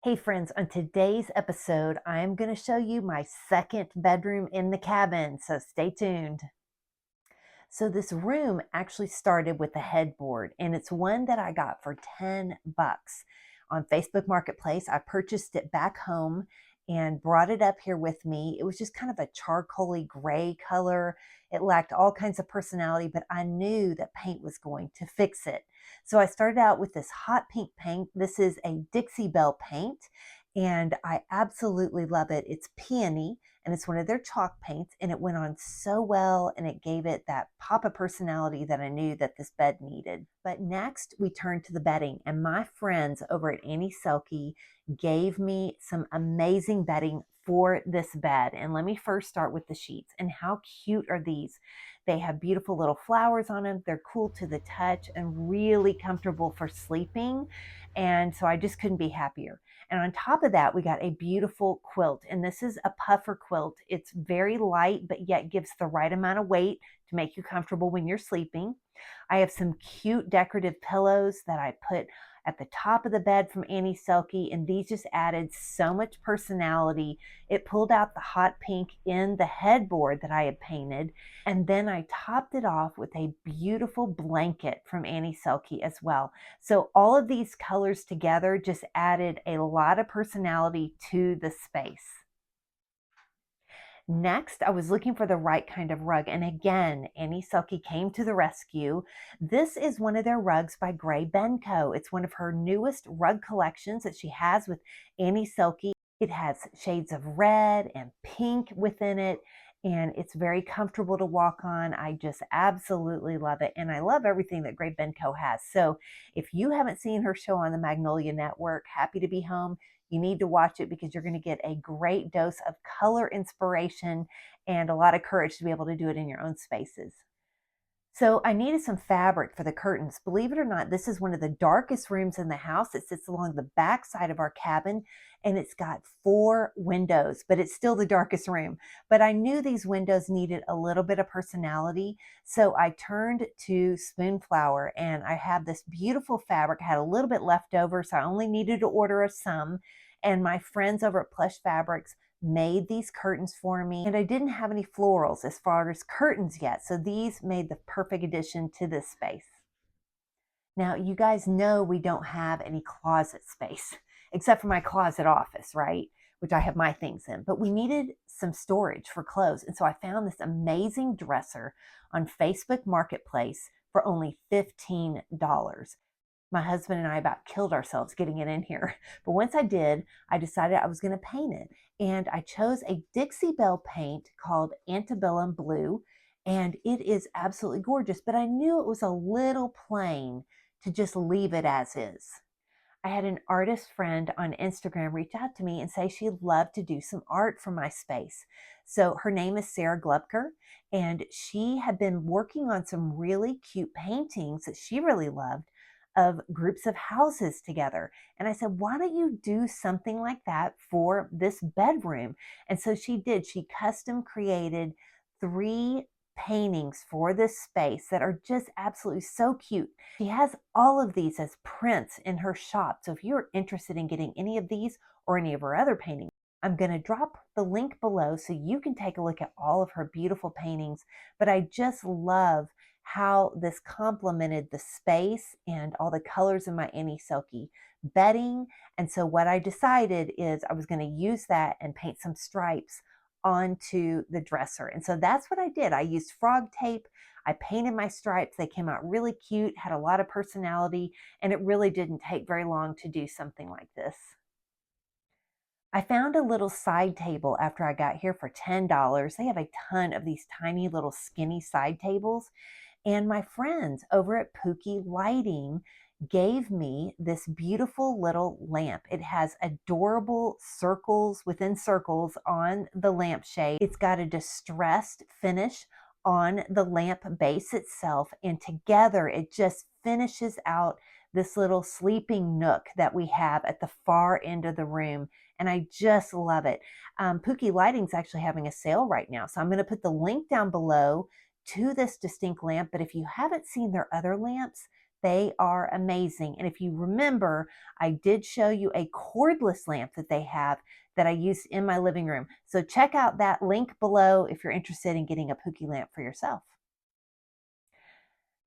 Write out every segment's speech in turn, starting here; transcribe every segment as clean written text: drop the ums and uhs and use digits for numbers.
Hey friends, on today's episode, I'm going to show you my second bedroom in the cabin, so stay tuned. So this room actually started with a headboard, and it's one that I got for 10 bucks on Facebook Marketplace. I purchased it back home and brought it up here with me. It was just kind of a charcoaly gray color. It lacked all kinds of personality, but I knew that paint was going to fix it. So I started out with this hot pink paint. This is a Dixie Belle paint, and I absolutely love it. It's peony, and it's one of their chalk paints, and it went on so well, and it gave it that pop of personality that I knew that this bed needed. But next we turned to the bedding, and my friends over at Annie Selke gave me some amazing bedding for this bed. And let me first start with the sheets. And how cute are these? They have beautiful little flowers on them. They're cool to the touch and really comfortable for sleeping. And so I just couldn't be happier. And on top of that, we got a beautiful quilt. And this is a puffer quilt. It's very light, but yet gives the right amount of weight to make you comfortable when you're sleeping. I have some cute decorative pillows that I put at the top of the bed from Annie Selke, and these just added so much personality. It pulled out the hot pink in the headboard that I had painted, and then I topped it off with a beautiful blanket from Annie Selke as well. So all of these colors together just added a lot of personality to the space. Next, I was looking for the right kind of rug, and again, Annie Selke came to the rescue. This is one of their rugs by Gray Benco. It's one of her newest rug collections that she has with Annie Selke. It has shades of red and pink within it, and it's very comfortable to walk on. I just absolutely love it, and I love everything that Gray Benco has. So if you haven't seen her show on the Magnolia Network, Happy to Be Home, you need to watch it because you're going to get a great dose of color inspiration and a lot of courage to be able to do it in your own spaces. So I needed some fabric for the curtains. Believe it or not, this is one of the darkest rooms in the house. It sits along the back side of our cabin, and it's got 4 windows, but it's still the darkest room. But I knew these windows needed a little bit of personality, so I turned to Spoonflower, and I have this beautiful fabric. I had a little bit left over, so I only needed to order some. And my friends over at Plush Fabrics made these curtains for me, and I didn't have any florals as far as curtains yet, so these made the perfect addition to this space. Now, you guys know we don't have any closet space except for my closet office, right? Which I have my things in, but we needed some storage for clothes. And so I found this amazing dresser on Facebook Marketplace for only $15. My husband and I about killed ourselves getting it in here. But once I did, I decided I was going to paint it. And I chose a Dixie Belle paint called Antebellum Blue. And it is absolutely gorgeous. But I knew it was a little plain to just leave it as is. I had an artist friend on Instagram reach out to me and say she'd love to do some art for my space. So her name is Sarah Glubker, and she had been working on some really cute paintings that she really loved of groups of houses together. And I said, why don't you do something like that for this bedroom? And so she did. She custom created 3 paintings for this space that are just absolutely so cute. She has all of these as prints in her shop. So if you're interested in getting any of these or any of her other paintings, I'm going to drop the link below so you can take a look at all of her beautiful paintings. But I just love how this complemented the space and all the colors in my Annie Selke bedding. And so what I decided is I was going to use that and paint some stripes onto the dresser. And so that's what I did. I used frog tape. I painted my stripes. They came out really cute, had a lot of personality, and it really didn't take very long to do something like this. I found a little side table after I got here for $10. They have a ton of these tiny little skinny side tables. And my friends over at Pookie Lighting gave me this beautiful little lamp. It has adorable circles within circles on the lampshade. It's got a distressed finish on the lamp base itself, and together it just finishes out this little sleeping nook that we have at the far end of the room. And I just love it. Pookie Lighting's actually having a sale right now. So I'm going to put the link down below to this distinct lamp. But if you haven't seen their other lamps, They are amazing. And if you remember, I did show you a cordless lamp that they have that I use in my living room. So check out that link below if you're interested in getting a Pookie lamp for yourself.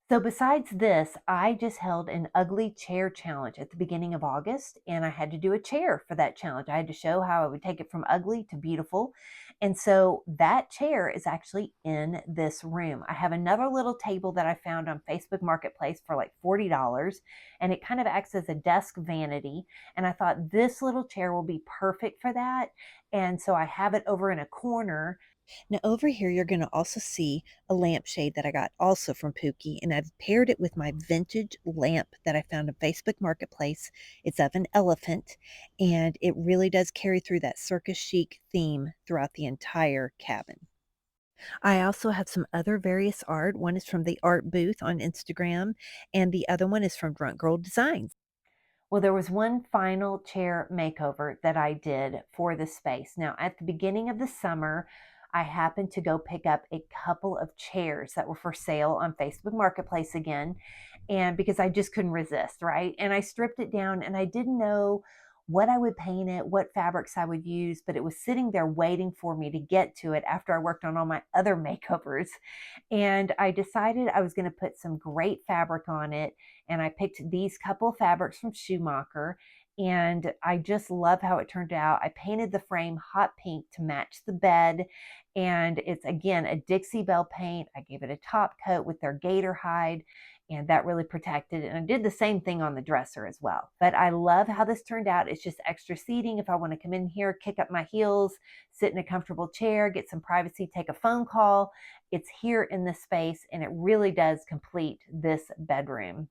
So besides this, I just held an ugly chair challenge at the beginning of August, and I had to do a chair for that challenge. I had to show how I would take it from ugly to beautiful. And so that chair is actually in this room. I have another little table that I found on Facebook Marketplace for like $40, and it kind of acts as a desk vanity. And I thought this little chair will be perfect for that. And so I have it over in a corner. Now over here, you're going to also see a lampshade that I got also from Pookie, and I've paired it with my vintage lamp that I found on Facebook Marketplace. It's of an elephant, and it really does carry through that circus chic theme throughout the entire cabin. I also have some other various art. One is from the art booth on Instagram, and the other one is from Drunk Girl Designs. Well, there was one final chair makeover that I did for the space. Now, at the beginning of the summer, I happened to go pick up a couple of chairs that were for sale on Facebook Marketplace again. And because I just couldn't resist, right? And I stripped it down and I didn't know what I would paint it, what fabrics I would use, but it was sitting there waiting for me to get to it after I worked on all my other makeovers. And I decided I was going to put some great fabric on it. And I picked these couple of fabrics from Schumacher. And I just love how it turned out. I painted the frame hot pink to match the bed. And it's again a Dixie Belle paint. I gave it a top coat with their gator hide, and that really protected it. And I did the same thing on the dresser as well. But I love how this turned out. It's just extra seating if I want to come in here, kick up my heels, sit in a comfortable chair, get some privacy, take a phone call. It's here in this space, and it really does complete this bedroom.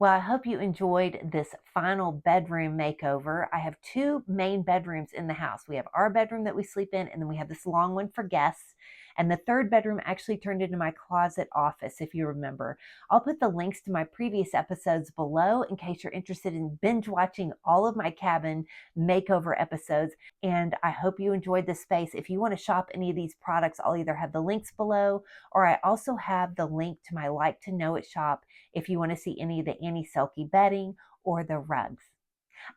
Well, I hope you enjoyed this final bedroom makeover. I have two main bedrooms in the house. We have our bedroom that we sleep in, and then we have this long one for guests. And the third bedroom actually turned into my closet office, if you remember. I'll put the links to my previous episodes below in case you're interested in binge watching all of my cabin makeover episodes. And I hope you enjoyed this space. If you want to shop any of these products, I'll either have the links below, or I also have the link to my Like to Know It shop if you want to see any of the Annie Selke bedding or the rugs.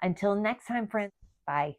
Until next time, friends, bye.